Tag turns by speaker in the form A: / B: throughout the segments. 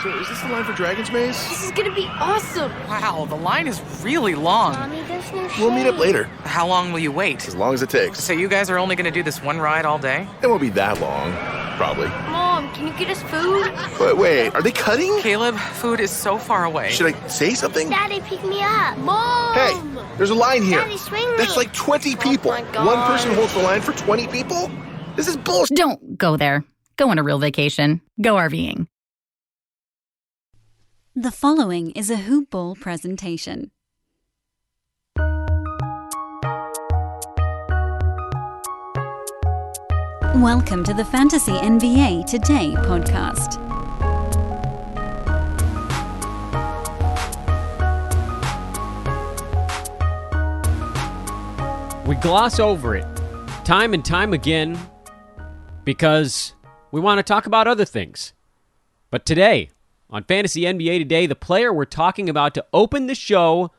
A: So is this the line for Dragon's Maze?
B: This is gonna be awesome!
C: Wow, the line is really long.
B: Mommy, there's no shade.
A: We'll meet up later,
C: How long will you wait?
A: as long as it takes.
C: So you guys are only gonna do this one ride all day?
A: It won't be that long, probably.
B: Mom, can you get us food?
A: But wait, are they cutting?
C: Caleb, food is so far away.
A: Should I say something?
B: Daddy, pick me up. Mom!
A: Hey, there's a line here.
B: Daddy, swing me.
A: That's like 20 people.
B: my God.
A: One person holds the line for 20 people? This is bullshit.
D: Don't go there. Go on a real vacation. Go RVing.
E: The following is a Hoop Ball presentation. Welcome to the Fantasy NBA Today podcast.
F: We gloss over it time and time again because we want to talk about other things. But today, on Fantasy NBA Today, the player we're talking about to open the show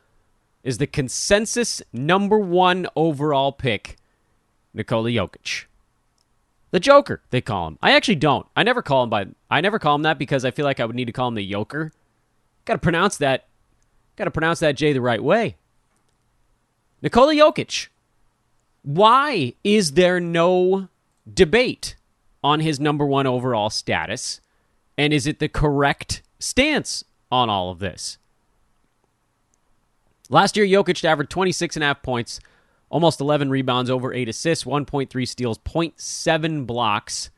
F: is the consensus number 1 overall pick, Nikola Jokic. The Joker, they call him. I actually don't. I never call him that because I feel like I would need to call him the Joker. Gotta pronounce that J the right way. Nikola Jokic. Why is there no debate on his number 1 overall status? And is it the correct stance on all of this? Last year, Jokic averaged 26.5 points, almost 11 rebounds, over 8 assists, 1.3 steals, 0.7 blocks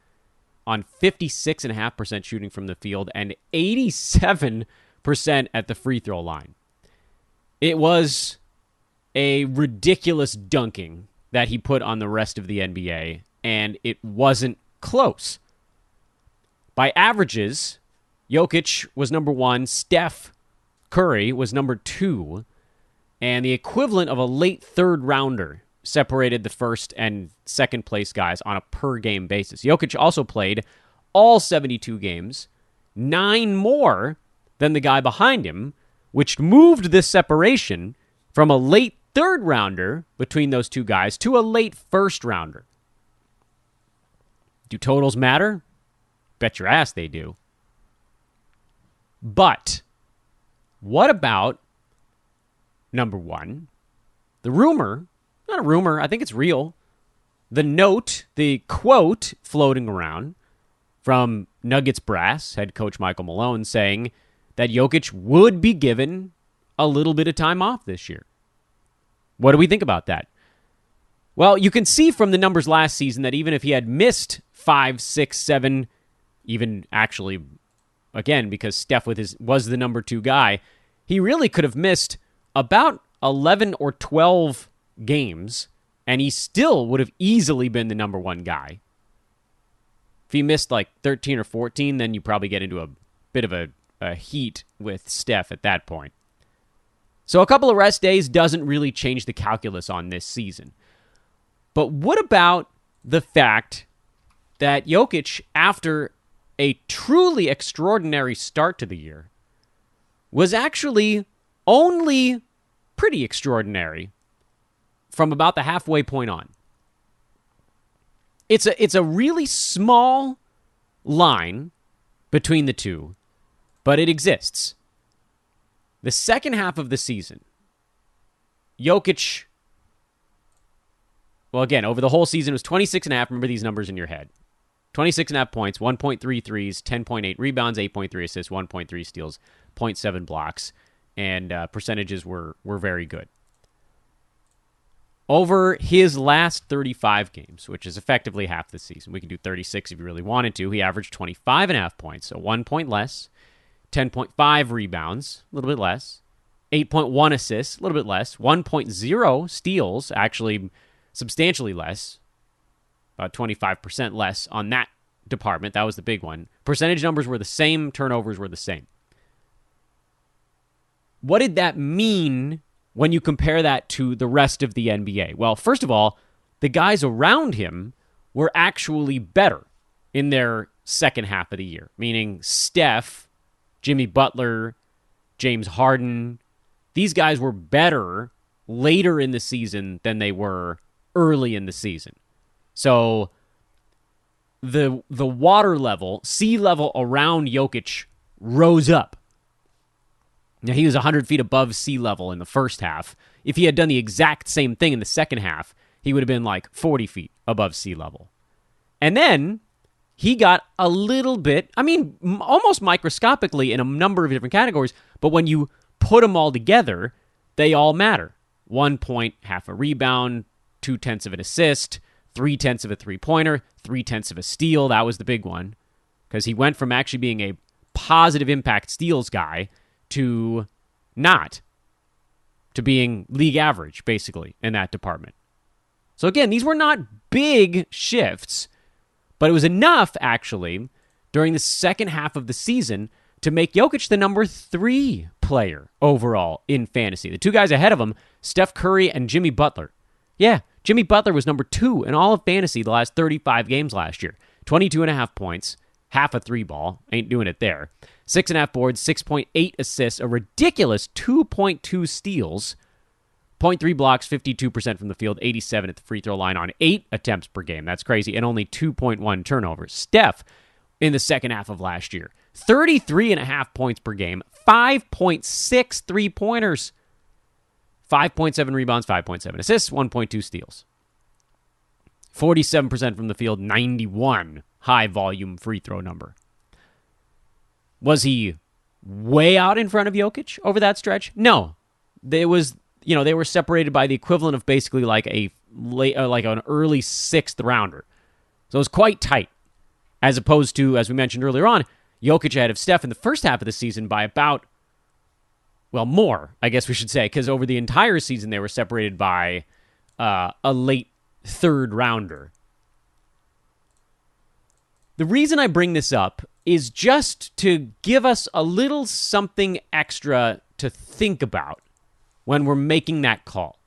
F: on 56.5% shooting from the field and 87% at the free throw line. It was a ridiculous dunking that he put on the rest of the NBA, and it wasn't close. By averages, Jokic was number 1, Steph Curry was number 2, and the equivalent of a late third rounder separated the first and second place guys on a per game basis. Jokic also played all 72 games, 9 more than the guy behind him, which moved this separation from a late third rounder between those two guys to a late first rounder. Do totals matter? Bet your ass they do. But what about number 1? The rumor, not a rumor, I think it's real. The note, the quote floating around from Nuggets brass, head coach Michael Malone, saying that Jokic would be given a little bit of time off this year. What do we think about that? Well, you can see from the numbers last season that even if he had missed 5, 6, 7, even actually, again, because Steph was the number 2 guy, he really could have missed about 11 or 12 games, and he still would have easily been the number 1 guy. If he missed like 13 or 14, then you probably get into a bit of a heat with Steph at that point. So a couple of rest days doesn't really change the calculus on this season. But what about the fact that Jokic, after a truly extraordinary start to the year, was actually only pretty extraordinary from about the halfway point on? It's a really small line between the two, but it exists. The second half of the season, Jokic, well, again, over the whole season, it was 26.5. Remember these numbers in your head. 26.5 points, 1.3 threes, 10.8 rebounds, 8.3 assists, 1.3 steals, 0.7 blocks, and percentages were very good. Over his last 35 games, which is effectively half the season, we can do 36 if you really wanted to, he averaged 25.5 points, so 1 point less, 10.5 rebounds, a little bit less, 8.1 assists, a little bit less, 1.0 steals, actually substantially less, about 25% less on that department. That was the big one. Percentage numbers were the same, turnovers were the same. What did that mean when you compare that to the rest of the NBA? Well, first of all, the guys around him were actually better in their second half of the year, meaning Steph, Jimmy Butler, James Harden. These guys were better later in the season than they were early in the season. So the water level, sea level around Jokic rose up. Now, he was 100 feet above sea level in the first half. If he had done the exact same thing in the second half, he would have been like 40 feet above sea level. And then he got a little bit, almost microscopically in a number of different categories, but when you put them all together, they all matter. 1 point, half a rebound, 0.2 of an assist, 0.3 of a three-pointer, 0.3 of a steal. That was the big one, because he went from actually being a positive impact steals guy to not, to being league average, basically, in that department. So again, these were not big shifts, but it was enough, actually, during the second half of the season to make Jokic the number 3 player overall in fantasy. The two guys ahead of him, Steph Curry and Jimmy Butler. Yeah, Jimmy Butler was number 2 in all of fantasy the last 35 games last year. 22.5 points, half a 3-ball, ain't doing it there. 6.5 boards, 6.8 assists, a ridiculous 2.2 steals, 0.3 blocks, 52% from the field, 87 at the free throw line on 8 attempts per game. That's crazy. And only 2.1 turnovers. Steph, in the second half of last year, 33.5 points per game, 5.6 three-pointers, 5.7 rebounds, 5.7 assists, 1.2 steals. 47% from the field, 91 high-volume free throw number. Was he way out in front of Jokic over that stretch? No. They were separated by the equivalent of basically like an early 6th rounder. So it was quite tight, as opposed to, as we mentioned earlier on, Jokic ahead of Steph in the first half of the season by about, more, I guess we should say, because over the entire season they were separated by a late 3rd rounder. The reason I bring this up is just to give us a little something extra to think about when we're making that call.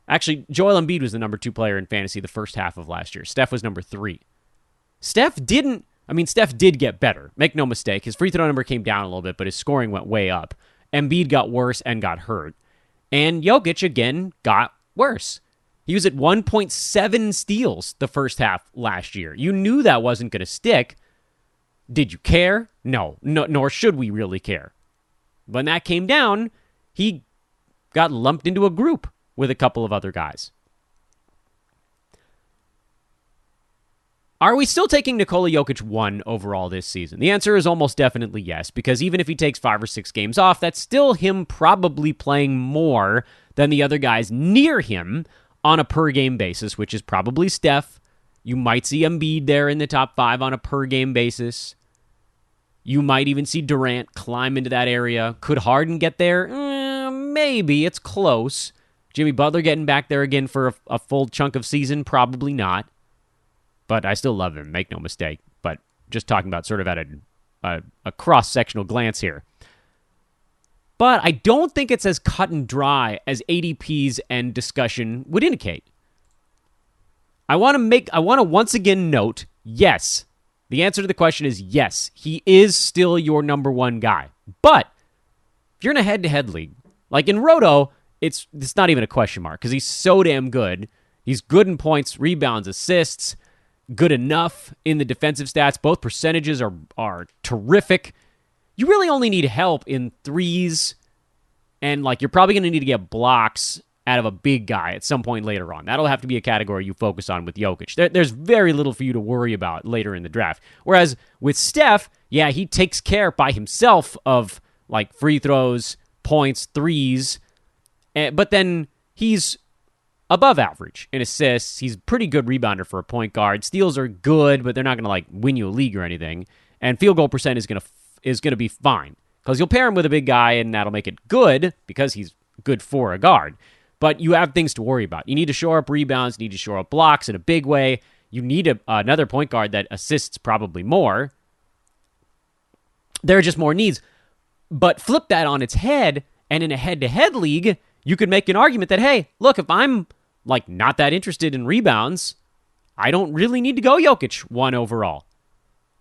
F: Actually, Joel Embiid was the number 2 player in fantasy the first half of last year. Steph was number 3. Steph did get better. Make no mistake. His free throw number came down a little bit, but his scoring went way up. Embiid got worse and got hurt. And Jokic, again, got worse. He was at 1.7 steals the first half last year. You knew that wasn't going to stick. Did you care? No, nor should we really care. When that came down, he got lumped into a group with a couple of other guys. Are we still taking Nikola Jokic 1 overall this season? The answer is almost definitely yes, because even if he takes 5 or 6 games off, that's still him probably playing more than the other guys near him on a per-game basis, which is probably Steph. You might see Embiid there in the top 5 on a per-game basis. You might even see Durant climb into that area. Could Harden get there? Maybe. It's close. Jimmy Butler getting back there again for a full chunk of season? Probably not. But I still love him, make no mistake. But just talking about sort of at a cross-sectional glance here. But I don't think it's as cut and dry as ADP's and discussion would indicate. I want to once again note, yes, the answer to the question is yes, he is still your number 1 guy. But if you're in a head-to-head league, like in Roto, it's not even a question mark because he's so damn good. He's good in points, rebounds, assists, good enough in the defensive stats. Both percentages are terrific. You really only need help in threes, and you're probably going to need to get blocks out of a big guy at some point later on. That'll have to be a category you focus on with Jokic. There's very little for you to worry about later in the draft. Whereas with Steph, yeah, he takes care by himself of free throws, points, threes, but then he's above average in assists. He's a pretty good rebounder for a point guard. Steals are good, but they're not going to win you a league or anything. And field goal percent is going to be fine because you'll pair him with a big guy, and that'll make it good because he's good for a guard. But you have things to worry about. You need to shore up rebounds. You need to shore up blocks in a big way. You need another point guard that assists probably more. There are just more needs. But flip that on its head, and in a head-to-head league, you could make an argument that, hey, look, if I'm not that interested in rebounds, I don't really need to go Jokic 1 overall.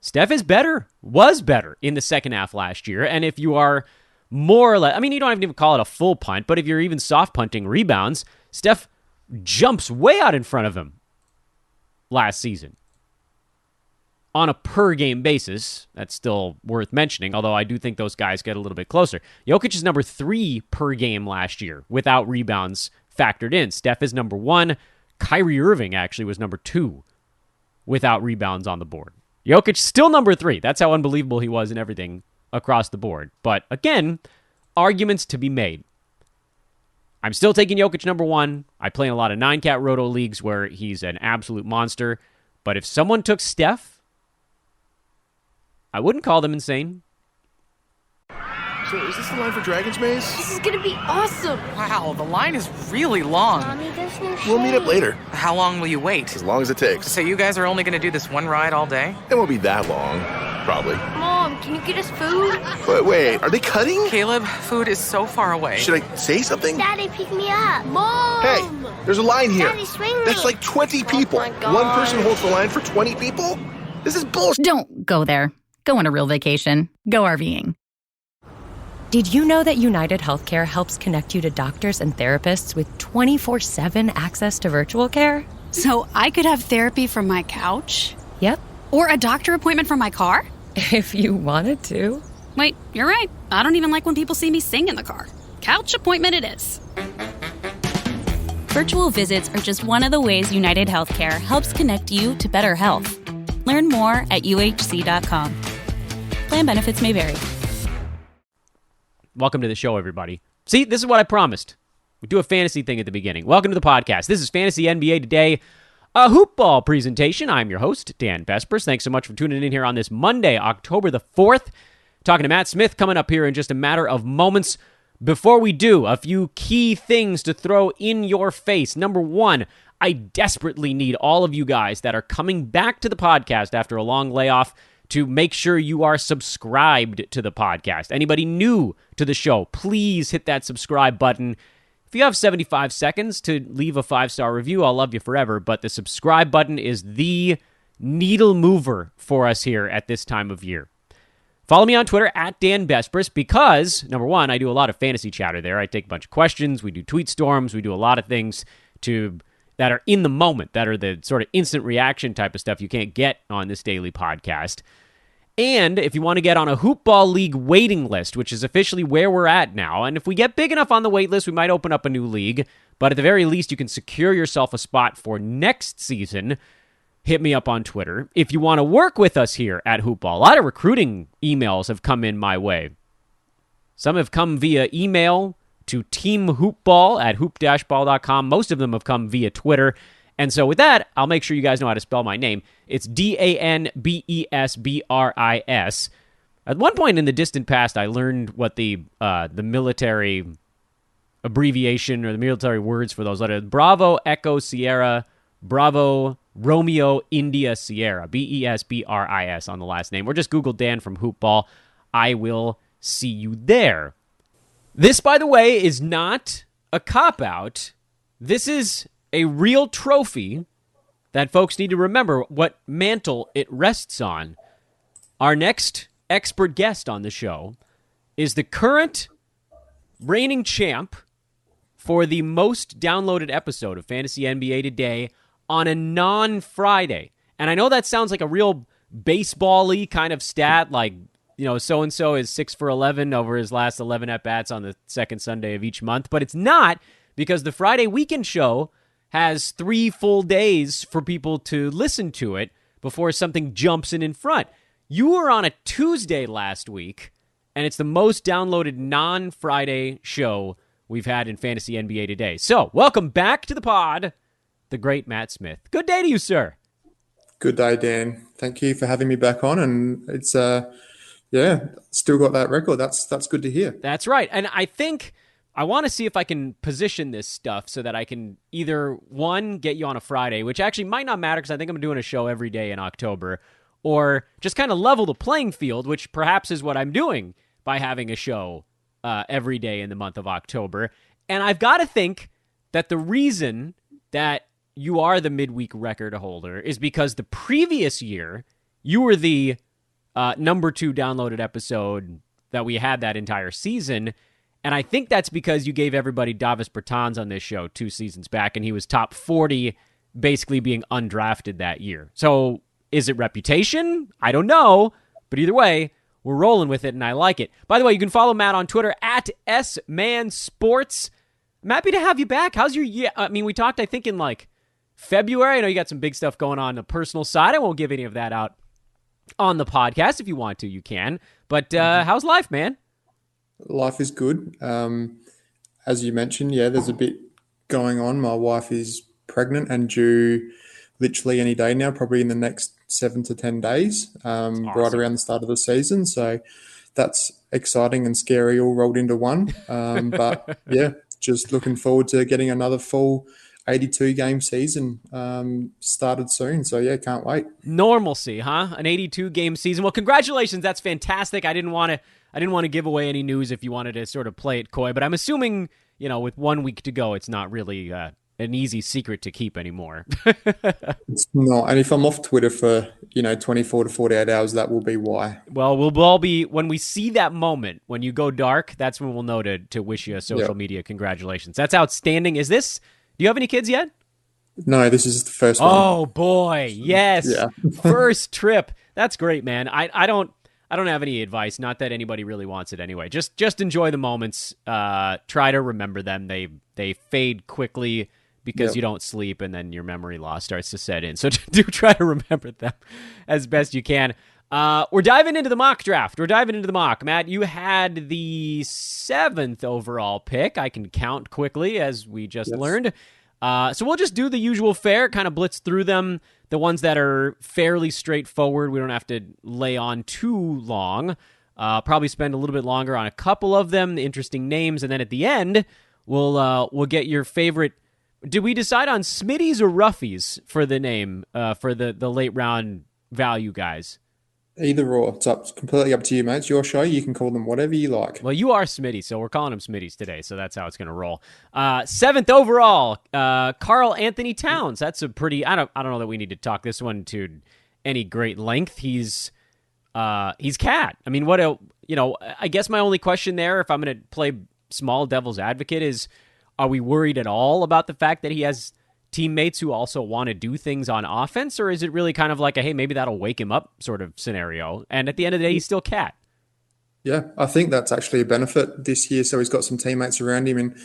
F: Steph was better in the second half last year, and if you are more or less, you don't have to even call it a full punt, but if you're even soft punting rebounds, Steph jumps way out in front of him last season. on a per-game basis. That's still worth mentioning, although I do think those guys get a little bit closer. Jokic is number 3 per game last year without rebounds factored in. Steph is number 1. Kyrie Irving actually was number 2 without rebounds on the board. Jokic still number 3. That's how unbelievable he was in everything across the board. But again, arguments to be made. I'm still taking Jokic number 1. I play in a lot of 9-cat roto leagues where he's an absolute monster. But if someone took Steph, I wouldn't call them insane.
A: So is this the line for Dragon's Maze?
B: This is gonna be awesome.
C: Wow, the line is really long.
B: Mommy, there's no shade.
A: We'll meet up later,
C: How long will you wait?
A: as long as it takes.
C: So you guys are only going to do this one ride all day?
A: It won't be that long, probably.
B: Mom, can you get us food?
A: But wait, are they cutting?
C: Caleb, food is so far away.
A: Should I say something?
B: Daddy, pick me up. Mom!
A: Hey, there's a line here.
B: Daddy, swing me.
A: That's like 20 people.
B: my God.
A: One person holds the line for 20 people? This is bullshit.
D: Don't go there. Go on a real vacation. Go RVing.
G: Did you know that United Healthcare helps connect you to doctors and therapists with 24/7 access to virtual care?
H: So I could have therapy from my couch?
G: Yep,
H: Or a doctor appointment from my car?
G: if you wanted to.
H: Wait, you're right. I don't even like when people see me sing in the car. Couch appointment it is.
E: Virtual visits are just one of the ways United Healthcare helps connect you to better health. Learn more at uhc.com. Plan benefits may vary.
F: Welcome to the show, everybody. See, this is what I promised. We do a fantasy thing at the beginning. Welcome to the podcast. This is Fantasy NBA Today, a hoop ball presentation. I'm your host, Dan Vespers. Thanks so much for tuning in here on this Monday, October the 4th. Talking to Matt Smith coming up here in just a matter of moments. Before we do, a few key things to throw in your face. Number 1, I desperately need all of you guys that are coming back to the podcast after a long layoff to make sure you are subscribed to the podcast. Anybody new to the show, please hit that subscribe button. If you have 75 seconds to leave a 5-star review, I'll love you forever, but the subscribe button is the needle mover for us here at this time of year. Follow me on Twitter at Dan Vespers because, number 1, I do a lot of fantasy chatter there. I take a bunch of questions, we do tweet storms, we do a lot of things that are in the moment, that are the sort of instant reaction type of stuff you can't get on this daily podcast. And if you want to get on a Hoop Ball League waiting list, which is officially where we're at now, and if we get big enough on the wait list, we might open up a new league, but at the very least, you can secure yourself a spot for next season. Hit me up on Twitter. If you want to work with us here at Hoop Ball, a lot of recruiting emails have come in my way. Some have come via email to teamhoopball@hoop-ball.com. Most of them have come via Twitter. And so with that, I'll make sure you guys know how to spell my name. It's DANBESBRIS. At one point in the distant past, I learned what the military abbreviation or the military words for those letters. Bravo, Echo, Sierra, Bravo, Romeo, India, Sierra. BESBRIS on the last name. Or just Google Dan from Hoop Ball. I will see you there. This, by the way, is not a cop-out. This is a real trophy that folks need to remember what mantle it rests on. Our next expert guest on the show is the current reigning champ for the most downloaded episode of Fantasy NBA Today on a non-Friday. And I know that sounds like a real baseball-y kind of stat, like, you know, so-and-so is 6 for 11 over his last 11 at-bats on the second Sunday of each month. But it's not, because the Friday weekend show has 3 full days for people to listen to it before something jumps in front. You were on a Tuesday last week, and it's the most downloaded non-Friday show we've had in Fantasy NBA Today. So, welcome back to the pod, the great Matt Smith. Good day to you, sir.
I: Good day, Dan. Thank you for having me back on, and it's still got that record. That's good to hear.
F: That's right. And I think I want to see if I can position this stuff so that I can either, one, get you on a Friday, which actually might not matter because I think I'm doing a show every day in October, or just kind of level the playing field, which perhaps is what I'm doing by having a show every day in the month of October. And I've got to think that the reason that you are the midweek record holder is because the previous year you were the number 2 downloaded episode that we had that entire season. And I think that's because you gave everybody Davis Bertans on this show 2 seasons back, and he was top 40, basically being undrafted that year. So Is it reputation? I don't know. But either way, we're rolling with it, and I like it. By the way, you can follow Matt on Twitter at @SManSports. I'm happy to have you back. How's your year? I mean, we talked, I think, in like February. I know you got some big stuff going on the personal side. I won't give any of that out on the podcast. If you want to, you can. But how's life, man?
I: Life is good. As you mentioned, there's a bit going on. My wife is pregnant and due literally any day now, probably in the next 7 to 10 days,
F: awesome.
I: Right around the start of the season. So that's exciting and scary all rolled into one. But just looking forward to getting another full 82-game season started soon. So, can't wait.
F: Normalcy, huh? An 82-game season. Well, congratulations. That's fantastic. I didn't want to give away any news if you wanted to sort of play it coy, but I'm assuming, with 1 week to go, it's not really an easy secret to keep anymore.
I: It's not. And if I'm off Twitter for, 24 to 48 hours, that will be why.
F: Well, we'll all be, when we see that moment, when you go dark, that's when we'll know to wish you a social media congratulations. That's outstanding. Do you have any kids yet?
I: No, this is the first one.
F: Oh boy. Yes.
I: Yeah.
F: First trip. That's great, man. I don't have any advice. Not that anybody really wants it anyway. Just enjoy the moments. Try to remember them. They fade quickly because you don't sleep, and then your memory loss starts to set in. So do try to remember them as best you can. We're diving into the mock draft. We're diving into the mock. Matt, you had the 7th overall pick. I can count quickly, as we just learned. So we'll just do the usual fare, kind of blitz through them. The ones that are fairly straightforward, we don't have to lay on too long. Probably spend a little bit longer on a couple of them, the interesting names, and then at the end, we'll get your favorite. Did we decide on Smitties or Ruffies for the name for the late round value guys?
I: Either or. It's completely up to you, mate. It's your show. You can call them whatever you like.
F: Well, you are Smitty, so we're calling him Smitties today, so that's how it's going to roll. 7th overall, Karl Anthony Towns. That's a pretty. I don't know that we need to talk this one to any great length. He's cat. I mean, I guess my only question there, if I'm going to play small devil's advocate, is: are we worried at all about the fact that he has teammates who also want to do things on offense, or is it really kind of like a, hey, maybe that'll wake him up sort of scenario? And at the end of the day, he's still cat.
I: Yeah, I think that's actually a benefit this year. So he's got some teammates around him and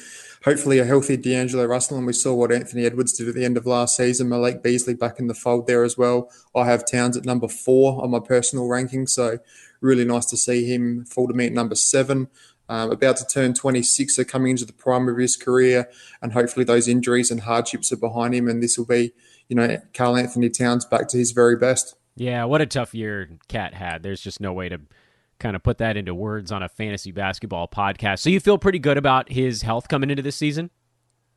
I: hopefully a healthy D'Angelo Russell. And we saw what Anthony Edwards did at the end of last season. Malik Beasley back in the fold there as well. I have Towns at number 4 on my personal ranking. So really nice to see him fall to me at number 7. About to turn 26, so coming into the prime of his career, and hopefully those injuries and hardships are behind him, and this will be, Karl Anthony Towns back to his very best.
F: Yeah, what a tough year Cat had. There's just no way to kind of put that into words on a fantasy basketball podcast. So you feel pretty good about his health coming into this season?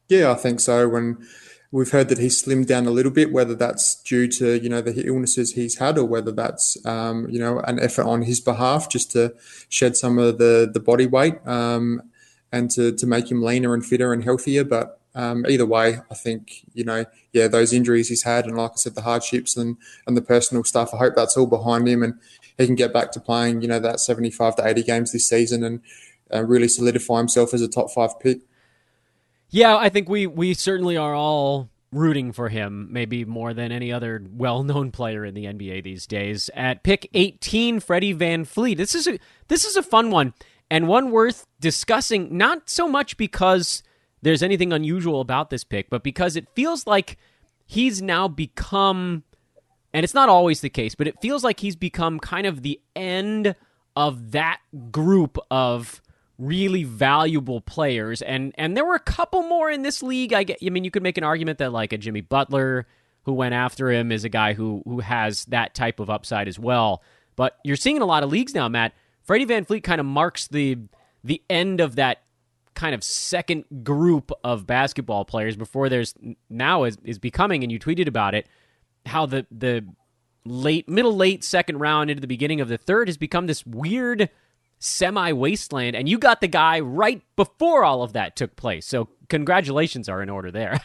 I: Yeah, I think so. When we've heard that he's slimmed down a little bit, whether that's due to, the illnesses he's had, or whether that's, an effort on his behalf just to shed some of the body weight and to make him leaner and fitter and healthier. But either way, I think, those injuries he's had, and like I said, the hardships and the personal stuff, I hope that's all behind him and he can get back to playing, that 75 to 80 games this season and really solidify himself as a top 5 pick. Yeah,
F: I think we certainly are all rooting for him, maybe more than any other well-known player in the NBA these days. At pick 18, Freddie Van Fleet. This is a fun one, and one worth discussing, not so much because there's anything unusual about this pick, but because it feels like he's now become, and it's not always the case, but it feels like he's become kind of the end of that group of really valuable players, and there were a couple more in this league. I mean, you could make an argument that like a Jimmy Butler, who went after him, is a guy who has that type of upside as well. But you're seeing in a lot of leagues now, Matt, Freddie Van Fleet kind of marks the end of that kind of second group of basketball players before there's now is becoming, and you tweeted about it, how the middle late second round into the beginning of the third has become this weird semi-wasteland, and you got the guy right before all of that took place. So congratulations are in order there.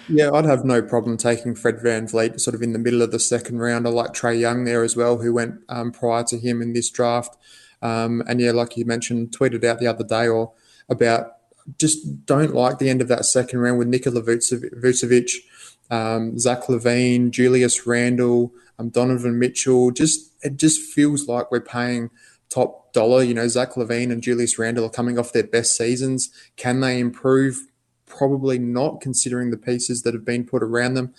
I: Yeah, I'd have no problem taking Fred Van Fleet sort of in the middle of the second round. I like Trae Young there as well, who went prior to him in this draft. And yeah, like you mentioned, tweeted out the other day or about just don't like the end of that second round with Nikola Vucevic, Zach LaVine, Julius Randle, Donovan Mitchell. It just feels like we're paying top dollar. Zach LaVine and Julius Randle are coming off their best seasons. Can they improve? Probably not, considering the pieces that have been put around them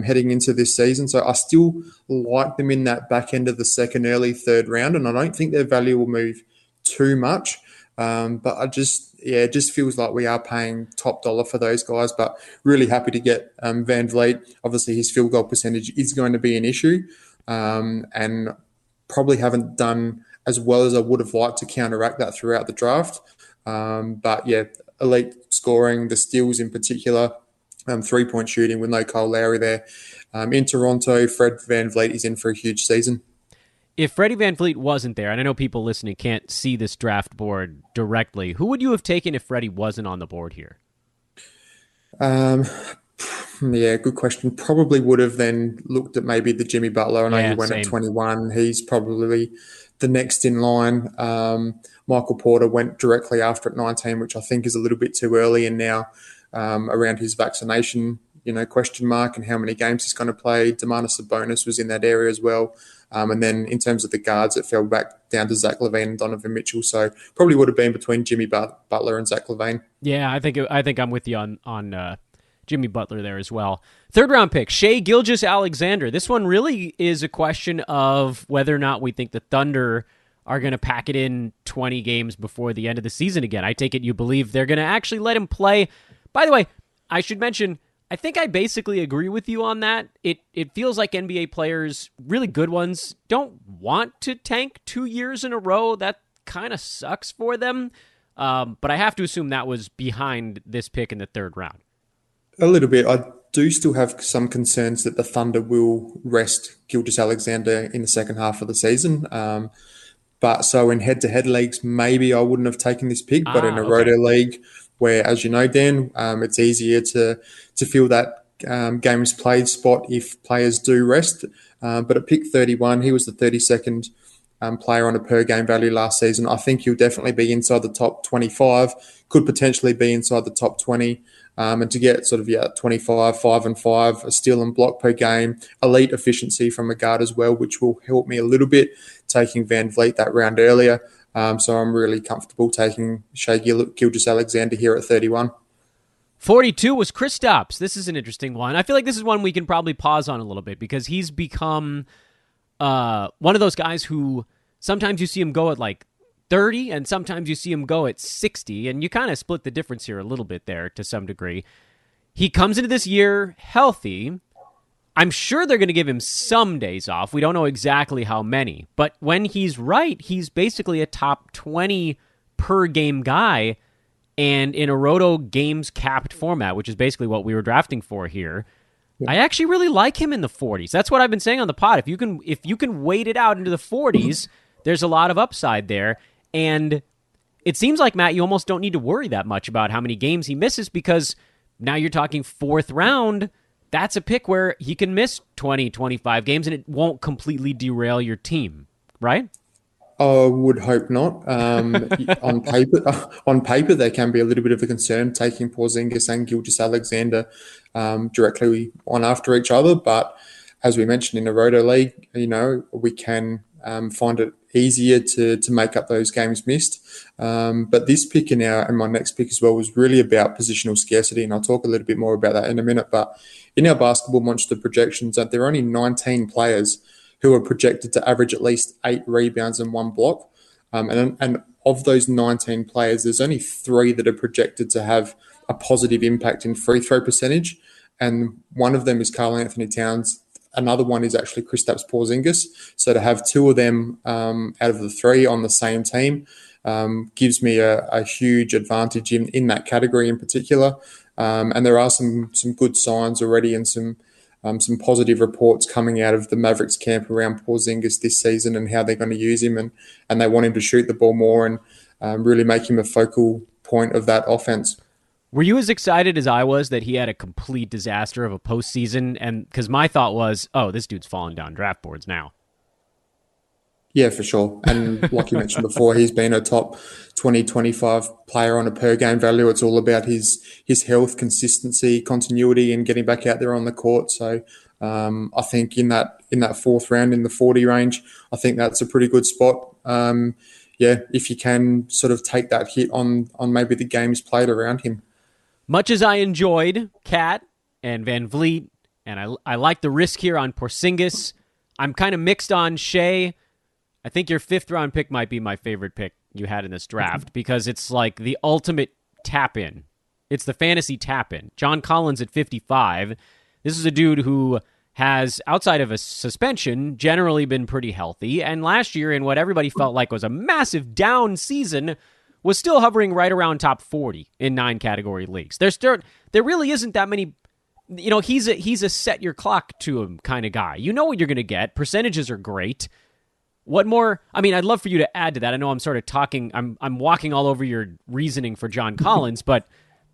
I: heading into this season. So I still like them in that back end of the second, early third round, and I don't think their value will move too much. But it just feels like we are paying top dollar for those guys. But really happy to get Van Vleet. Obviously, his field goal percentage is going to be an issue, and probably haven't done as well as I would have liked to counteract that throughout the draft. But yeah, elite scoring, the steals in particular, 3-point shooting with no Kyle Lowry there. In Toronto, Fred Van Fleet is in for a huge season.
F: If Freddie Van Fleet wasn't there, and I know people listening can't see this draft board directly, who would you have taken if Freddie wasn't on the board here?
I: Yeah, good question. Probably would have then looked at maybe the Jimmy Butler. I know he went
F: same.
I: at 21. He's probably the next in line. Michael Porter went directly after at 19, which I think is a little bit too early. And now around his vaccination, question mark and how many games he's going to play. Domantas Sabonis was in that area as well. And then in terms of the guards, it fell back down to Zach LaVine and Donovan Mitchell. So probably would have been between Jimmy Butler and Zach LaVine.
F: Yeah, I think I'm with you on Jimmy Butler there as well. Third round pick, Shai Gilgeous-Alexander. This one really is a question of whether or not we think the Thunder are going to pack it in 20 games before the end of the season again. I take it you believe they're going to actually let him play. By the way, I should mention, I think I basically agree with you on that. It feels like NBA players, really good ones, don't want to tank 2 years in a row. That kind of sucks for them. But I have to assume that was behind this pick in the third round.
I: A little bit. I do still have some concerns that the Thunder will rest Gilgeous-Alexander in the second half of the season. But so in head-to-head leagues, maybe I wouldn't have taken this pick. But in a roto league where, as you know, Dan, it's easier to fill that games played spot if players do rest. But at pick 31, he was the 32nd player on a per-game value last season. I think he'll definitely be inside the top 25, could potentially be inside the top 20. And to get 25, 5 and 5, a steal and block per game, elite efficiency from a guard as well, which will help me a little bit, taking Van Vleet that round earlier. So I'm really comfortable taking Shai Gilgeous-Alexander here at 31.
F: 42 was Kristaps. This is an interesting one. I feel like this is one we can probably pause on a little bit because he's become one of those guys who sometimes you see him go at like 30 and sometimes you see him go at 60, and you kind of split the difference here a little bit there to some degree. He comes into this year healthy. I'm sure they're going to give him some days off. We don't know exactly how many, but when he's right, he's basically a top 20 per game guy, and in a roto games capped format, which is basically what we were drafting for here. Yeah. I actually really like him in the 40s. That's what I've been saying on the pod. If you can wait it out into the 40s, there's a lot of upside there. And it seems like, Matt, you almost don't need to worry that much about how many games he misses because now you're talking fourth round. That's a pick where he can miss 20, 25 games and it won't completely derail your team, right?
I: I would hope not. On paper, there can be a little bit of a concern taking Porzingis and Gilgeous-Alexander directly on after each other. But as we mentioned in the Roto League, we can find it easier to make up those games missed. But this pick and my next pick as well was really about positional scarcity, and I'll talk a little bit more about that in a minute. But in our Basketball Monster projections, that there are only 19 players who are projected to average at least 8 rebounds and 1 block. And of those 19 players, there's only 3 that are projected to have a positive impact in free throw percentage. And one of them is Karl Anthony Towns. Another one is actually Kristaps Porzingis. So to have 2 of them out of the 3 on the same team gives me a huge advantage in that category in particular. And there are some good signs already and some positive reports coming out of the Mavericks camp around Porzingis this season and how they're going to use him. And they want him to shoot the ball more and really make him a focal point of that offense.
F: Were you as excited as I was that he had a complete disaster of a postseason? And because my thought was, oh, this dude's falling down draft boards now.
I: Yeah, for sure. And like you mentioned before, he's been a top 20, 25 player on a per game value. It's all about his health, consistency, continuity, and getting back out there on the court. So I think in that fourth round, in the 40 range, I think that's a pretty good spot. Yeah, if you can sort of take that hit on maybe the games played around him.
F: Much as I enjoyed Cat and Van Vliet, and I like the risk here on Porzingis, I'm kind of mixed on Shea. I think your 5th round pick might be my favorite pick you had in this draft because it's like the ultimate tap-in. It's the fantasy tap-in. John Collins at 55. This is a dude who has, outside of a suspension, generally been pretty healthy, and last year in what everybody felt like was a massive down season was still hovering right around top 40 in 9-category leagues. There really isn't that many. You know, he's a set your clock to him kind of guy. You know what you're going to get. Percentages are great. What more? I mean, I'd love for you to add to that. I know I'm sort of talking, I'm walking all over your reasoning for John Collins, but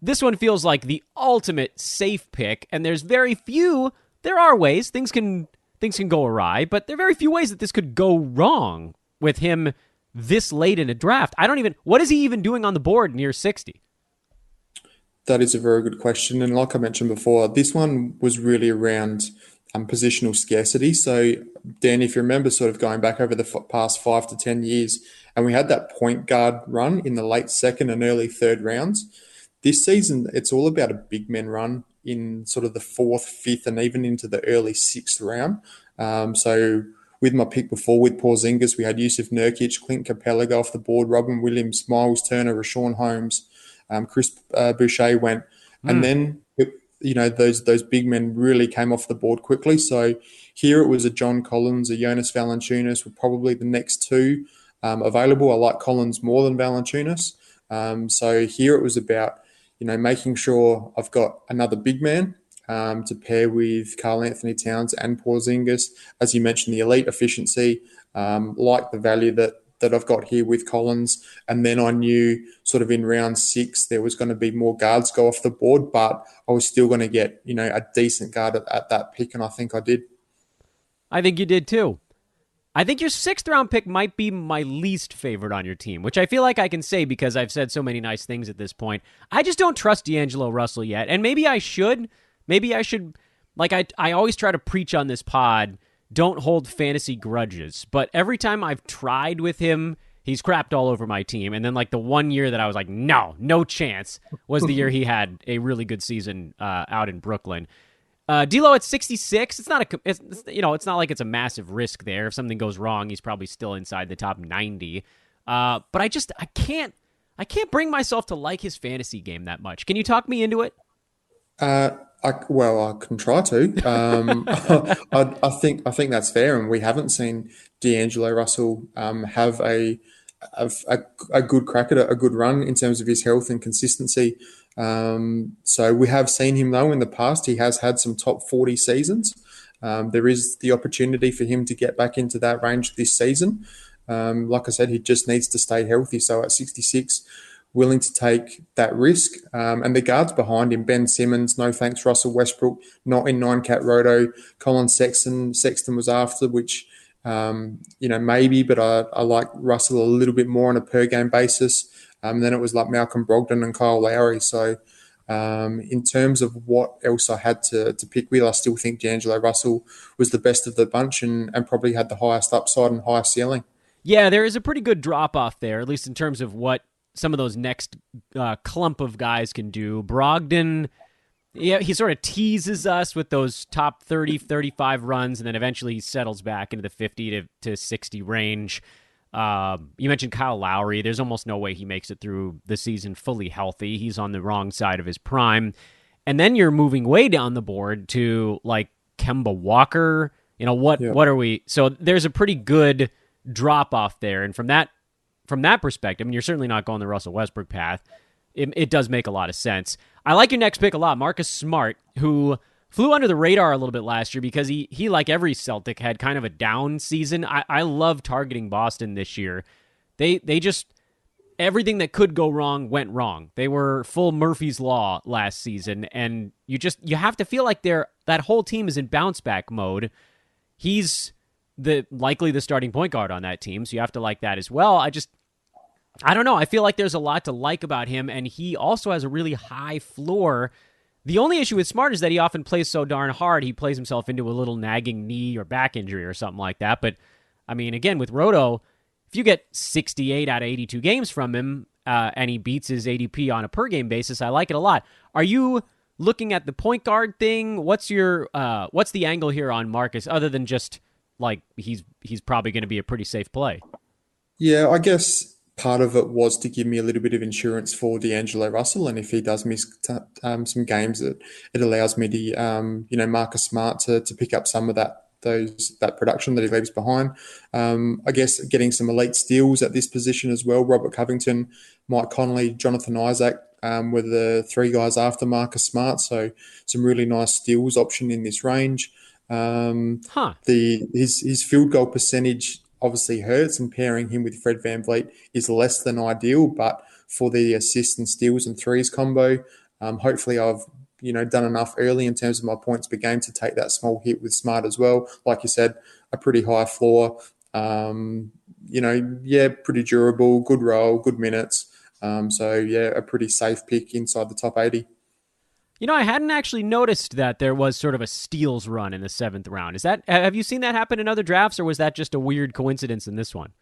F: this one feels like the ultimate safe pick, and there's very few. There are ways things can go awry, but there are very few ways that this could go wrong with him this late in a draft. What is he even doing on the board near 60?
I: That is a very good question. And like I mentioned before, this one was really around positional scarcity. So, Dan, if you remember sort of going back over the past 5 to 10 years, and we had that point guard run in the late 2nd and early 3rd rounds, this season it's all about a big men run in sort of the 4th, 5th, and even into the early 6th round. So with my pick before with Porzingis, we had Yusuf Nurkic, Clint Capella go off the board, Robin Williams, Miles Turner, Rashawn Holmes, Chris Boucher went. And then those big men really came off the board quickly. So here it was a John Collins, a Jonas Valanciunas were probably the next two available. I like Collins more than Valanciunas. So here it was about, making sure I've got another big man to pair with Karl Anthony Towns and Porzingis. As you mentioned, the elite efficiency, like the value that I've got here with Collins. And then I knew sort of in round 6 there was going to be more guards go off the board, but I was still going to get, a decent guard at that pick, and I think I did.
F: I think you did too. I think your 6th round pick might be my least favorite on your team, which I feel like I can say because I've said so many nice things at this point. I just don't trust D'Angelo Russell yet, and maybe I should. Maybe I should, like I always try to preach on this pod, don't hold fantasy grudges. But every time I've tried with him, he's crapped all over my team. And then like the one year that I was like, no chance, was the year he had a really good season out in Brooklyn. D'Lo at 66. It's not like it's a massive risk there. If something goes wrong, he's probably still inside the top 90. But I can't bring myself to like his fantasy game that much. Can you talk me into it?
I: I can try to. I think that's fair, and we haven't seen D'Angelo Russell have a good crack at a good run in terms of his health and consistency. So we have seen him though in the past. He has had some top 40 seasons. There is the opportunity for him to get back into that range this season. Like I said, he just needs to stay healthy. So at 66. Willing to take that risk. And the guards behind him, Ben Simmons, no thanks, Russell Westbrook, not in 9-cat roto. Colin Sexton was after, which, maybe, but I like Russell a little bit more on a per-game basis. Then it was like Malcolm Brogdon and Kyle Lowry. So in terms of what else I had to pick with, I still think D'Angelo Russell was the best of the bunch and probably had the highest upside and highest ceiling. Yeah, there is a pretty good drop-off there, at least in terms of what some of those next clump of guys can do. Brogdon, yeah, he sort of teases us with those top 30, 35 runs, and then eventually he settles back into the 50 to 60 range. You mentioned Kyle Lowry. There's almost no way he makes it through the season fully healthy. He's on the wrong side of his prime. And then you're moving way down the board to, like, Kemba Walker. What are we? So there's a pretty good drop-off there, and from that perspective, you're certainly not going the Russell Westbrook path. It does make a lot of sense. I like your next pick a lot, Marcus Smart, who flew under the radar a little bit last year because he like every Celtic, had kind of a down season. I love targeting Boston this year. They just, everything that could go wrong went wrong. They were full Murphy's Law last season, and you have to feel like that whole team is in bounce back mode. He's
F: likely the starting point guard on that team, so you have to like that as well. I don't know. I feel like there's a lot to like about him, and he also has a really high floor. The only issue with Smart is that he often plays so darn hard, he plays himself into a little nagging knee or back injury or something like that. But, I mean, again, with Roto, if you get 68 out of 82 games from him, and he beats his ADP on a per-game basis, I like it a lot. Are you looking at the point guard thing? What's the angle here on Marcus, other than just, like, he's probably going to be a pretty safe play?
I: Yeah, I guess part of it was to give me a little bit of insurance for D'Angelo Russell, and if he does miss some games, it allows me to Marcus Smart to pick up some of that production that he leaves behind. I guess getting some elite steals at this position as well. Robert Covington, Mike Conley, Jonathan Isaac were the three guys after Marcus Smart, so some really nice steals option in this range. His field goal percentage obviously hurts, and pairing him with Fred Van Fleet is less than ideal, but for the assists and steals and threes combo, hopefully I've done enough early in terms of my points per game to take that small hit with Smart as well. Like you said, a pretty high floor, pretty durable, good role, good minutes. A pretty safe pick inside the top 80.
F: I hadn't actually noticed that there was sort of a steals run in the 7th round. Have you seen that happen in other drafts, or was that just a weird coincidence in this one?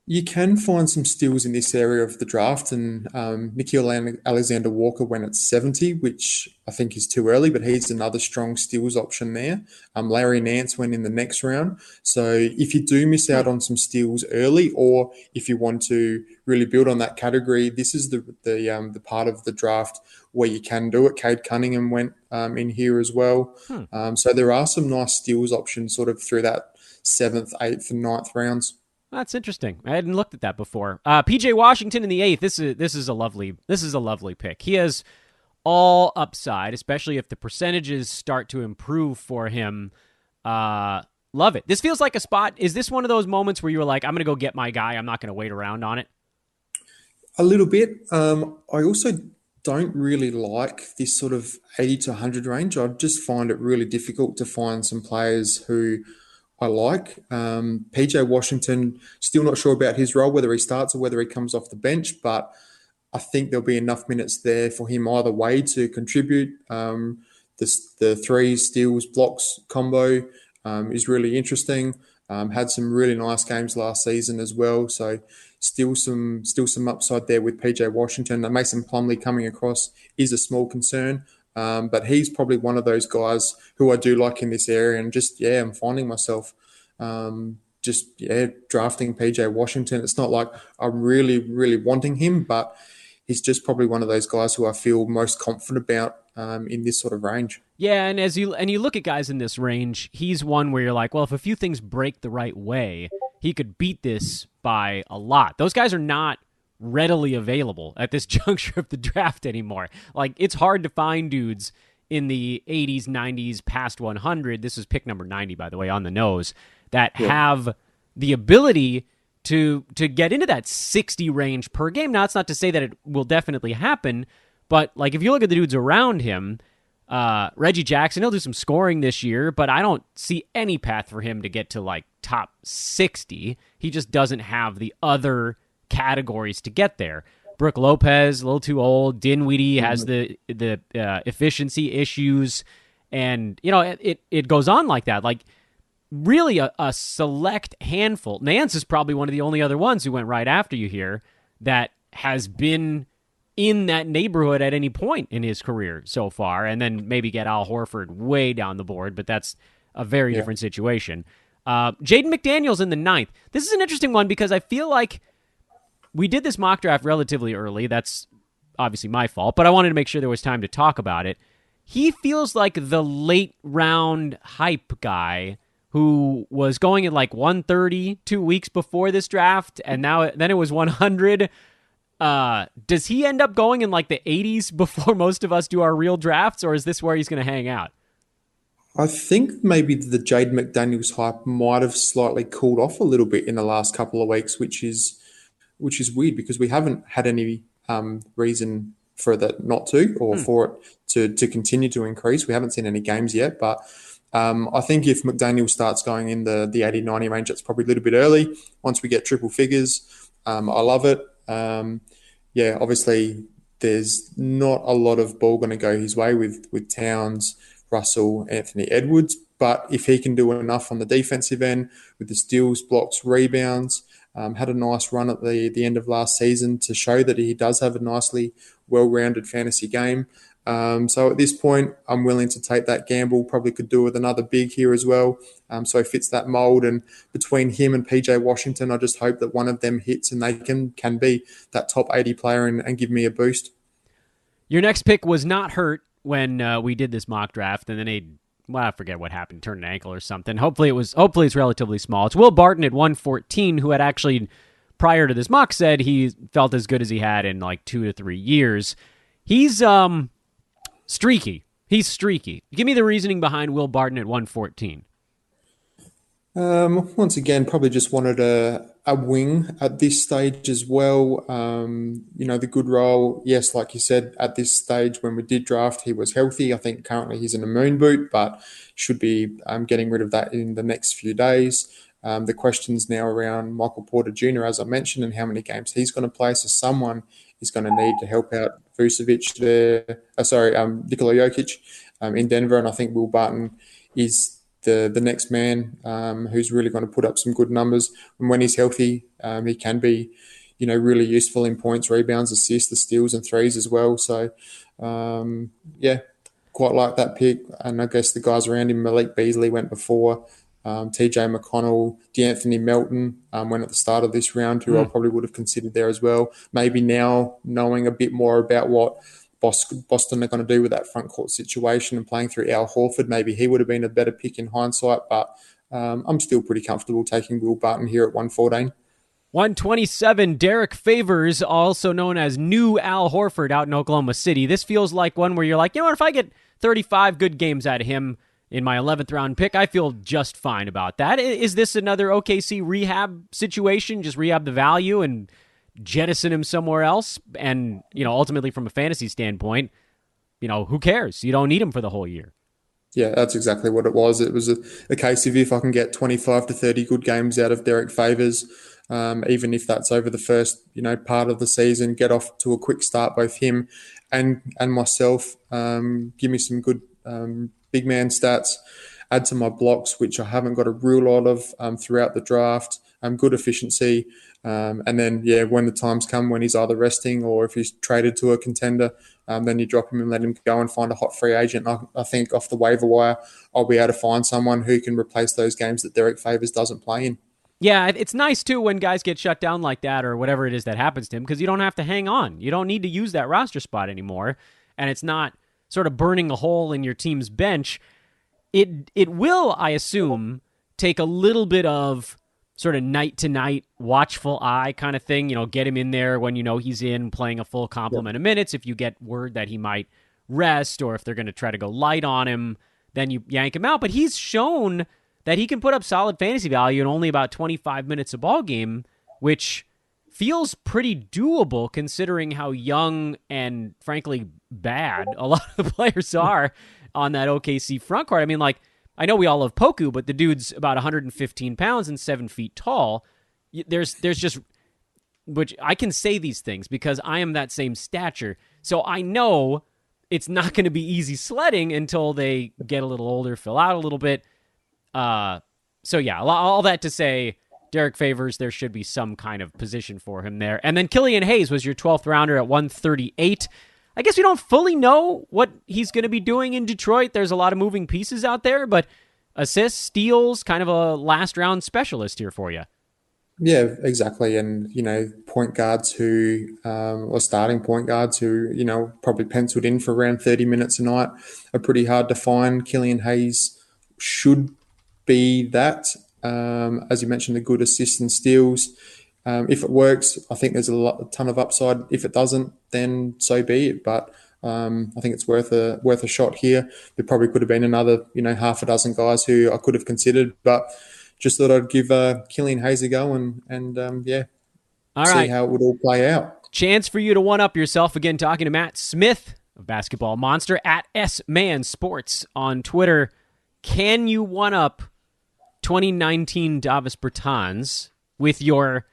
I: You can find some steals in this area of the draft, and Nicole Alexander Walker went at 70, which I think is too early, but he's another strong steals option there. Larry Nance went in the next round. So if you do miss out on some steals early, or if you want to really build on that category, this is the part of the draft where you can do it. Cade Cunningham went in here as well. So there are some nice steals options sort of through that 7th, 8th, and 9th rounds.
F: That's interesting. I hadn't looked at that before. PJ Washington in the 8th. This is a lovely pick. He has all upside, especially if the percentages start to improve for him. Love it. This feels like a spot. Is this one of those moments where you were like, I'm going to go get my guy, I'm not going to wait around on it?
I: A little bit. I also don't really like this sort of 80 to 100 range. I just find it really difficult to find some players who I like. PJ Washington, still not sure about his role, whether he starts or whether he comes off the bench, but I think there'll be enough minutes there for him either way to contribute. The threes, steals, blocks combo is really interesting. Had some really nice games last season as well, so still some upside there with PJ Washington. Mason Plumlee coming across is a small concern. But he's probably one of those guys who I do like in this area, and I'm finding myself drafting PJ Washington. It's not like I'm really, really wanting him, but he's just probably one of those guys who I feel most confident about in this sort of range.
F: Yeah, and you look at guys in this range, he's one where you're like, well, if a few things break the right way, he could beat this by a lot. Those guys are not readily available at this juncture of the draft anymore. Like, it's hard to find dudes in the 80s, 90s, past 100. This is pick number 90, by the way, on the nose, that have the ability to get into that 60 range per game. Now, it's not to say that it will definitely happen, but like if you look at the dudes around him, Reggie Jackson, he'll do some scoring this year, but I don't see any path for him to get to like top 60. He just doesn't have the other categories to get there. Brooke Lopez, a little too old. Dinwiddie has the efficiency issues, and it goes on like that. Like really a select handful. Nance is probably one of the only other ones who went right after you here that has been in that neighborhood at any point in his career so far, and then maybe get Al Horford way down the board, but that's a very different situation. Jaden McDaniels in the 9th. This is an interesting one because I feel like we did this mock draft relatively early. That's obviously my fault, but I wanted to make sure there was time to talk about it. He feels like the late round hype guy who was going at like 130 2 weeks before this draft, and then it was 100. Does he end up going in like the 80s before most of us do our real drafts, or is this where he's going to hang out?
I: I think maybe the Jaden McDaniels hype might have slightly cooled off a little bit in the last couple of weeks, which is weird because we haven't had any reason for that not to, or for it to continue to increase. We haven't seen any games yet, but I think if McDaniel starts going in the 80, 90 range, that's probably a little bit early. Once we get triple figures, I love it. Obviously there's not a lot of ball going to go his way with Towns, Russell, Anthony Edwards. But if he can do enough on the defensive end with the steals, blocks, rebounds, had a nice run at the end of last season to show that he does have a nicely well-rounded fantasy game. So at this point, I'm willing to take that gamble. Probably could do with another big here as well. So he fits that mold. And between him and PJ Washington, I just hope that one of them hits and they can be that top 80 player and give me a boost.
F: Your next pick was not hurt when we did this mock draft, and then I forget what happened, turned an ankle or something. Hopefully it's relatively small. It's Will Barton at 114, who had actually, prior to this mock, said he felt as good as he had in like 2 to 3 years. He's streaky. He's streaky. Give me the reasoning behind Will Barton at 114.
I: Once again, probably just wanted a wing at this stage as well. The good role, yes, like you said, at this stage when we did draft, he was healthy. I think currently he's in a moon boot, but should be getting rid of that in the next few days. The question's now around Michael Porter Jr., as I mentioned, and how many games he's going to play. So someone is going to need to help out Vucevic there. Nikola Jokic in Denver, and I think Will Barton is the next man who's really going to put up some good numbers. And when he's healthy, he can be, really useful in points, rebounds, assists, the steals and threes as well. So, quite like that pick. And I guess the guys around him, Malik Beasley went before, TJ McConnell, DeAnthony Melton went at the start of this round, who I probably would have considered there as well. Maybe now, knowing a bit more about what Boston are going to do with that front court situation and playing through Al Horford, maybe he would have been a better pick in hindsight, but I'm still pretty comfortable taking Will Barton here at 114.
F: 127, Derek Favors, also known as New Al Horford out in Oklahoma City. This feels like one where you're like, you know what, if I get 35 good games out of him in my 11th round pick, I feel just fine about that. Is this another OKC rehab situation? Just rehab the value and jettison him somewhere else? And, ultimately from a fantasy standpoint, who cares? You don't need him for the whole year.
I: Yeah, that's exactly what it was. It was a case of if I can get 25 to 30 good games out of Derek Favors, even if that's over the first, part of the season, get off to a quick start, both him and myself, give me some good big man stats, add to my blocks, which I haven't got a real lot of throughout the draft, good efficiency. And then, when the times come when he's either resting or if he's traded to a contender, then you drop him and let him go and find a hot free agent. I think off the waiver wire, I'll be able to find someone who can replace those games that Derek Favors doesn't play in.
F: Yeah, it's nice, too, when guys get shut down like that or whatever it is that happens to him, because you don't have to hang on. You don't need to use that roster spot anymore, and it's not sort of burning a hole in your team's bench. It will, I assume, take a little bit of sort of night-to-night watchful eye kind of thing, get him in there when he's in playing a full complement of minutes. If you get word that he might rest or if they're going to try to go light on him, then you yank him out. But he's shown that he can put up solid fantasy value in only about 25 minutes a ball game, which feels pretty doable considering how young and, frankly, bad a lot of the players are on that OKC front court. I mean, I know we all love Poku, but the dude's about 115 pounds and 7 feet tall. There's just, which I can say these things because I am that same stature. So I know it's not going to be easy sledding until they get a little older, fill out a little bit. All that to say, Derek Favors, there should be some kind of position for him there. And then Killian Hayes was your 12th rounder at 138. I guess we don't fully know what he's going to be doing in Detroit. There's a lot of moving pieces out there, but assists, steals, kind of a last-round specialist here for you.
I: Yeah, exactly. And, point guards or starting point guards who, probably penciled in for around 30 minutes a night are pretty hard to find. Killian Hayes should be that. As you mentioned, the good assists and steals. If it works, I think there's a ton of upside. If it doesn't, then so be it. But I think it's worth a shot here. There probably could have been another, half a dozen guys who I could have considered, but just thought I'd give Killian Hayes a go and see how it would all play out.
F: Chance for you to one-up yourself again, talking to Matt Smith of Basketball Monster at SManSports on Twitter. can you one-up 2019 Davis Bertans with your...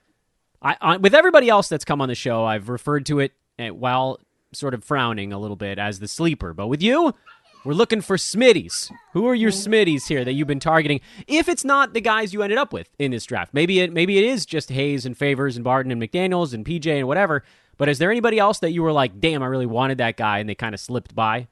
F: with everybody else that's come on the show, I've referred to it while sort of frowning a little bit as the sleeper. But with you, we're looking for Smitties. Who are your Smitties here that you've been targeting? If it's not the guys you ended up with in this draft, maybe it is just Hayes and Favors and Barton and McDaniels and PJ and whatever. But is there anybody else that you were like, damn, I really wanted that guy, and they kind of slipped by?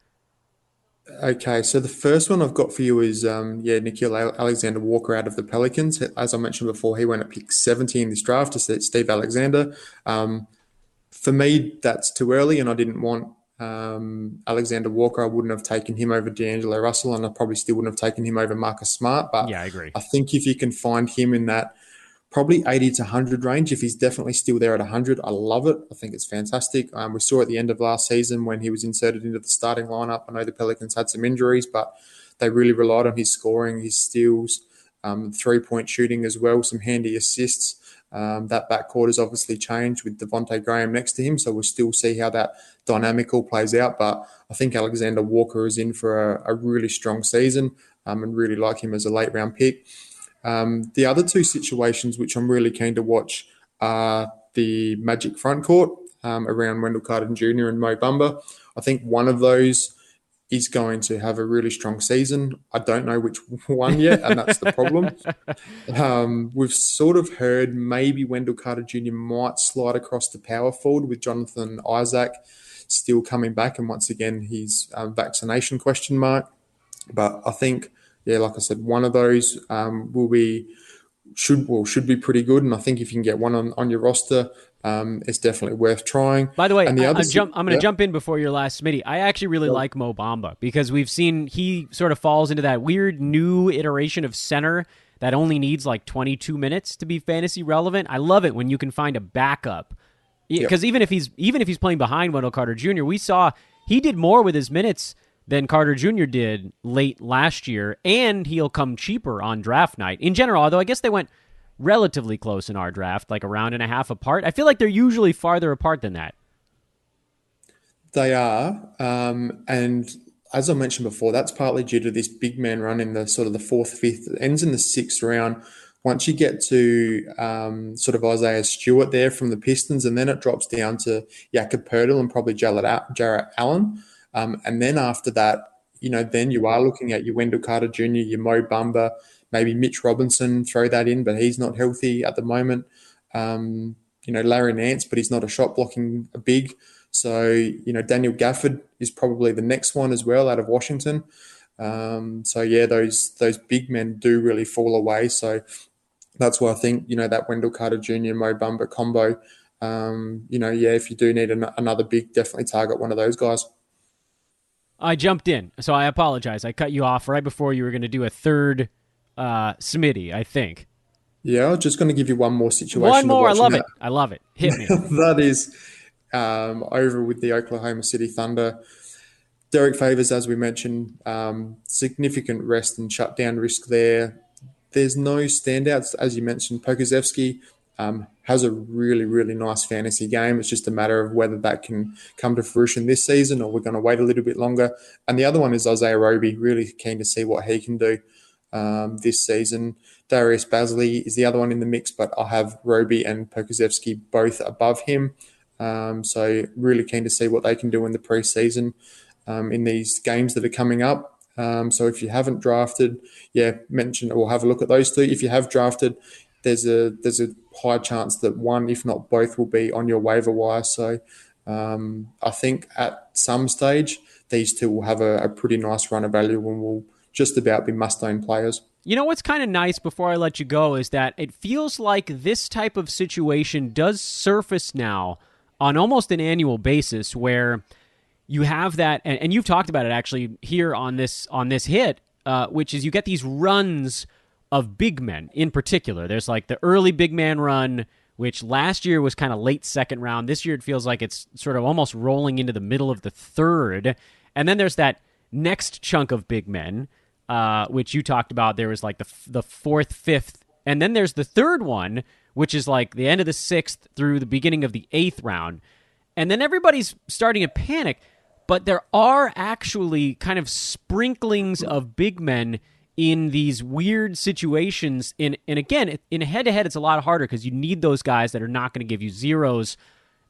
I: Okay, so the first one I've got for you is, Nicole Alexander Walker out of the Pelicans. As I mentioned before, he went at pick 70 in this draft to Steve Alexander. For me, that's too early, and I didn't want Alexander Walker. I wouldn't have taken him over D'Angelo Russell, and I probably still wouldn't have taken him over Marcus Smart. But
F: yeah, I agree.
I: I think if you can find him in that probably 80 to 100 range, if he's definitely still there at 100, I love it. I think it's fantastic. We saw at the end of last season when he was inserted into the starting lineup. I know the Pelicans had some injuries, but they really relied on his scoring, his steals, three-point shooting as well, some handy assists. That backcourt has obviously changed with Devontae Graham next to him, so we'll still see how that dynamic all plays out. But I think Alexander Walker is in for a really strong season, and really like him as a late-round pick. The other two situations which I'm really keen to watch are the Magic front court around Wendell Carter Jr. and Mo Bamba. I think one of those is going to have a really strong season. I don't know which one yet, and that's the problem. We've sort of heard maybe Wendell Carter Jr. might slide across the power forward with Jonathan Isaac still coming back, and once again, his vaccination question mark. But I think, yeah, like I said, one of those should be pretty good, and I think if you can get one on your roster, it's definitely worth trying.
F: By the way,
I: and
F: I'm going to jump in before your last Smitty. I actually really like Mo Bamba because we've seen he sort of falls into that weird new iteration of center that only needs like 22 minutes to be fantasy relevant. I love it when you can find a backup because even if he's playing behind Wendell Carter Jr., we saw he did more with his minutes than Carter Jr. did late last year, and he'll come cheaper on draft night. In general, although I guess they went relatively close in our draft, like a round and a half apart. I feel like they're usually farther apart than that.
I: They are, and as I mentioned before, that's partly due to this big man run in the sort of the fourth, fifth, it ends in the sixth round. Once you get to sort of Isaiah Stewart there from the Pistons, and then it drops down to Jakob Poeltl and probably Jarrett Allen. And then after that, then you are looking at your Wendell Carter Jr., your Mo Bamba, maybe Mitch Robinson, throw that in, but he's not healthy at the moment. Larry Nance, but he's not a shot blocking big. So, Daniel Gafford is probably the next one as well out of Washington. Those big men do really fall away. So that's why I think, that Wendell Carter Jr., Mo Bamba combo, if you do need another big, definitely target one of those guys.
F: I jumped in, so I apologize. I cut you off right before you were going to do a third Smitty, I think.
I: Yeah, I was just going to give you one more situation.
F: One more, I love it. I love it. Hit me.
I: That is over with the Oklahoma City Thunder. Derek Favors, as we mentioned, significant rest and shutdown risk there. There's no standouts, as you mentioned. Pokusevski has a really, really nice fantasy game. It's just a matter of whether that can come to fruition this season or we're going to wait a little bit longer. And the other one is Isaiah Roby. Really keen to see what he can do this season. Darius Bazley is the other one in the mix, but I have Roby and Pokusevski both above him. So really keen to see what they can do in the preseason in these games that are coming up. So if you haven't drafted, mention or have a look at those two. If you have drafted, there's a high chance that one, if not both, will be on your waiver wire. So I think at some stage, these two will have a pretty nice run of value and will just about be must-own players.
F: You know what's kind of nice before I let you go is that it feels like this type of situation does surface now on almost an annual basis where you have that, and you've talked about it actually here on this hit, which is you get these runs of big men in particular. There's like the early big man run, which last year was kind of late second round. This year it feels like it's sort of almost rolling into the middle of the third. And then there's that next chunk of big men, which you talked about. There was like the fourth, fifth, and then there's the third one, which is like the end of the sixth through the beginning of the eighth round. And then everybody's starting to panic, but there are actually kind of sprinklings of big men in these weird situations. And again, in head-to-head, it's a lot harder because you need those guys that are not going to give you zeros,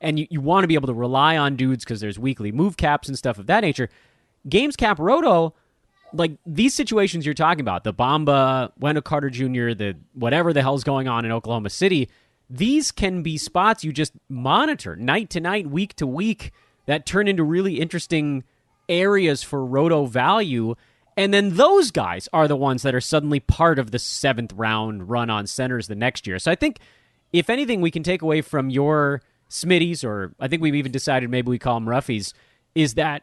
F: and you want to be able to rely on dudes because there's weekly move caps and stuff of that nature. Games cap roto, like these situations you're talking about, the Bamba, Wendell Carter Jr., the whatever the hell's going on in Oklahoma City, these can be spots you just monitor night to night, week to week, that turn into really interesting areas for roto value. And then those guys are the ones that are suddenly part of the 7th round run on centers the next year. So I think, if anything, we can take away from your Smitties, or I think we've even decided maybe we call them Roughies, is that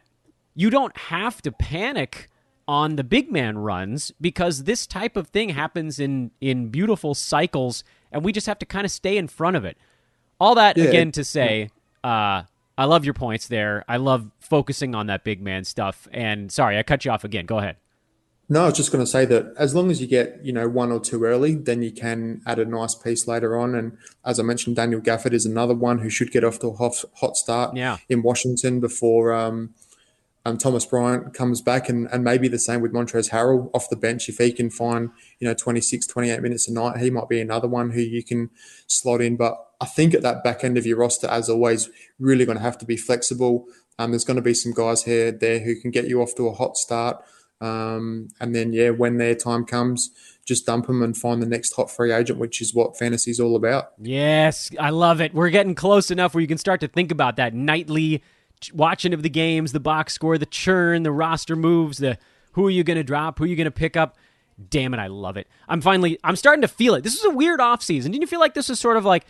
F: you don't have to panic on the big man runs, because this type of thing happens in beautiful cycles, and we just have to kind of stay in front of it. All that, again, to say, I love your points there. I love focusing on that big man stuff. And sorry, I cut you off again. Go ahead.
I: No, I was just going to say that as long as you get, 1 or 2 early, then you can add a nice piece later on. And as I mentioned, Daniel Gafford is another one who should get off to a hot start in Washington before Thomas Bryant comes back, and maybe the same with Montrezl Harrell off the bench. If he can find, 26, 28 minutes a night, he might be another one who you can slot in. But I think at that back end of your roster, as always, really going to have to be flexible. There's going to be some guys here there who can get you off to a hot start. And then, when their time comes, just dump them and find the next hot free agent, which is what fantasy is all about.
F: Yes, I love it. We're getting close enough where you can start to think about that nightly watching of the games, the box score, the churn, the roster moves, the who are you going to drop, who are you going to pick up. Damn it, I love it. I'm starting to feel it. This is a weird offseason. Didn't you feel like this was sort of like,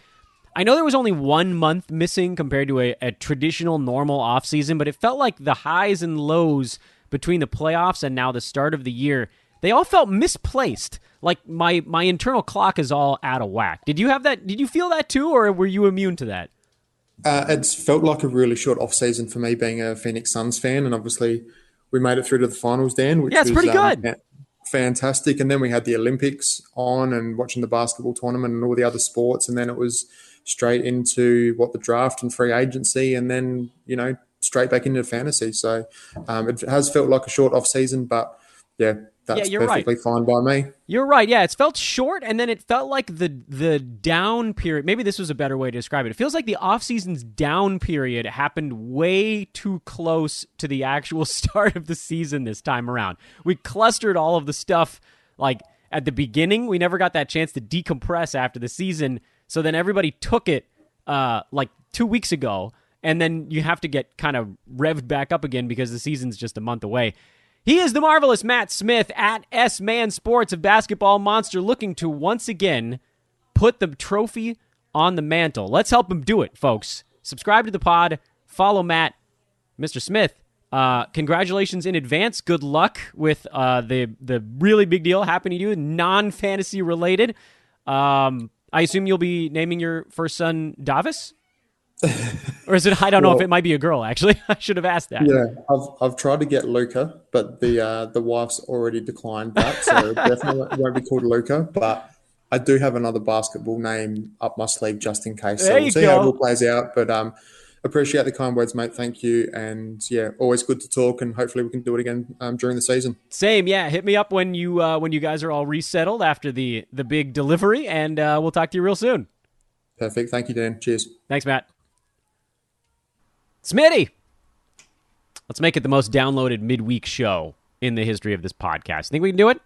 F: I know there was only 1 month missing compared to a traditional normal offseason, but it felt like the highs and lows between the playoffs and now the start of the year, they all felt misplaced. Like my internal clock is all out of whack. Did you have that? Did you feel that too, or were you immune to that?
I: It's felt like a really short off-season for me, being a Phoenix Suns fan, and obviously we made it through to the finals, Dan, which
F: it's
I: was
F: pretty good.
I: Fantastic. And then we had the Olympics on and watching the basketball tournament and all the other sports, and then it was straight into the draft and free agency, and then, straight back into fantasy. So it has felt like a short off-season, but that's perfectly fine by me.
F: You're right. Yeah, it's felt short, and then it felt like the down period. Maybe this was a better way to describe it. It feels like the off-season's down period happened way too close to the actual start of the season this time around. We clustered all of the stuff like at the beginning. We never got that chance to decompress after the season, so then everybody took it like 2 weeks ago, and then you have to get kind of revved back up again because the season's just a month away. He is the marvelous Matt Smith at S-Man Sports, of Basketball Monster, looking to once again put the trophy on the mantle. Let's help him do it, folks. Subscribe to the pod. Follow Matt. Mr. Smith, congratulations in advance. Good luck with the really big deal happening to you, non-fantasy related. I assume you'll be naming your first son Davis? Or is it? I don't know if it might be a girl. Actually, I should have asked that.
I: Yeah, I've tried to get Luca, but the wife's already declined that, so it definitely won't be called Luca. But I do have another basketball name up my sleeve just in case. So we'll see how it all plays out. But appreciate the kind words, mate. Thank you, and always good to talk. And hopefully we can do it again during the season.
F: Same, yeah. Hit me up when you guys are all resettled after the big delivery, and we'll talk to you real soon.
I: Perfect. Thank you, Dan. Cheers.
F: Thanks, Matt. Smitty, let's make it the most downloaded midweek show in the history of this podcast. Think we can do it?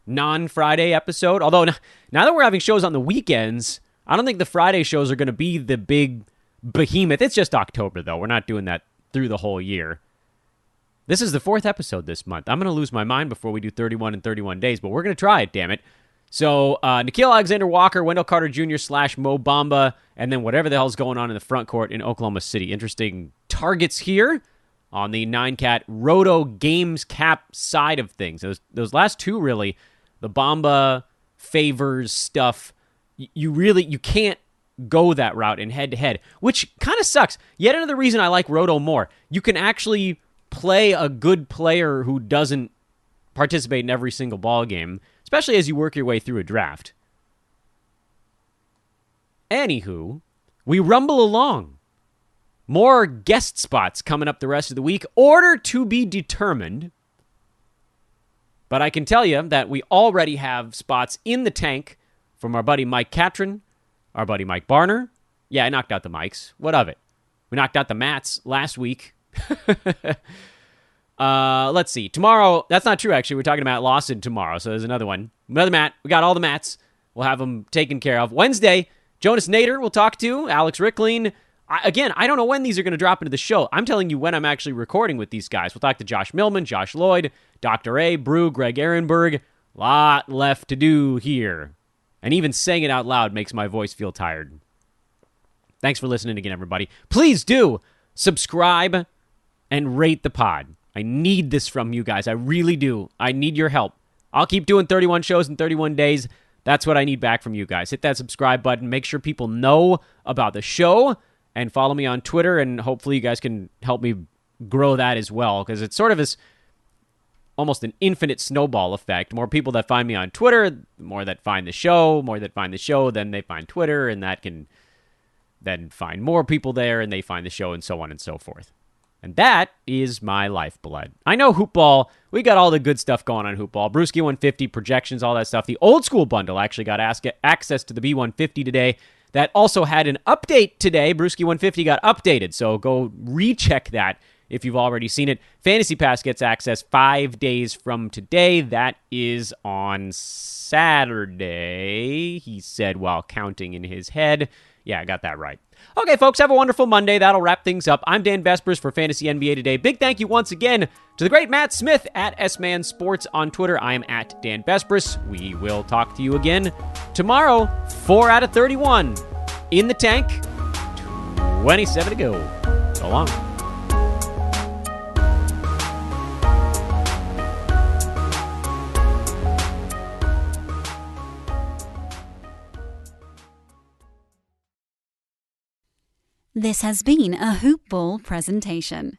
F: Non-Friday episode. Although now that we're having shows on the weekends, I don't think the Friday shows are going to be the big behemoth. It's just October, though. We're not doing that through the whole year. This is the 4th episode this month. I'm going to lose my mind before we do 31 in 31 days, but we're going to try it, damn it. So, Nicole Alexander-Walker, Wendell Carter Jr. / Mo Bamba, and then whatever the hell's going on in the front court in Oklahoma City. Interesting targets here on the 9-cat Roto Games Cap side of things. Those last two, really, the Bamba favors stuff, you can't go that route in head-to-head, which kind of sucks. Yet another reason I like Roto more. You can actually play a good player who doesn't participate in every single ball game, especially as you work your way through a draft. Anywho, we rumble along. More guest spots coming up the rest of the week. Order to be determined. But I can tell you that we already have spots in the tank from our buddy Mike Catron, our buddy Mike Barner. Yeah, I knocked out the mics. What of it? We knocked out the mats last week. Let's see. Tomorrow, that's not true, actually. We're talking about Lawson tomorrow, so there's another one. Another mat. We got all the mats. We'll have them taken care of. Wednesday, Jonas Nader we'll talk to. Alex Rickling. Again, I don't know when these are going to drop into the show. I'm telling you when I'm actually recording with these guys. We'll talk to Josh Millman, Josh Lloyd, Dr. A, Brew, Greg Ehrenberg. Lot left to do here. And even saying it out loud makes my voice feel tired. Thanks for listening again, everybody. Please do subscribe and rate the pod. I need this from you guys. I really do. I need your help. I'll keep doing 31 shows in 31 days. That's what I need back from you guys. Hit that subscribe button. Make sure people know about the show. And follow me on Twitter. And hopefully you guys can help me grow that as well. Because it's sort of this almost an infinite snowball effect. More people that find me on Twitter, the more that find the show. More that find the show, then they find Twitter. And that can then find more people there. And they find the show and so on and so forth. And that is my lifeblood. I know Hoopball, we got all the good stuff going on Hoopball. Brewski 150, projections, all that stuff. The old school bundle actually got access to the B150 today. That also had an update today. Brewski 150 got updated, so go recheck that if you've already seen it. Fantasy Pass gets access 5 days from today. That is on Saturday, he said while counting in his head. Yeah, I got that right. Okay, folks, have a wonderful Monday. That'll wrap things up. I'm Dan Vespers for Fantasy NBA Today. Big thank you once again to the great Matt Smith at S-Man Sports on Twitter. I am at Dan Vespers. We will talk to you again tomorrow. 4 out of 31 in the tank. 27 to go. So long.
E: This has been a Hoop Ball presentation.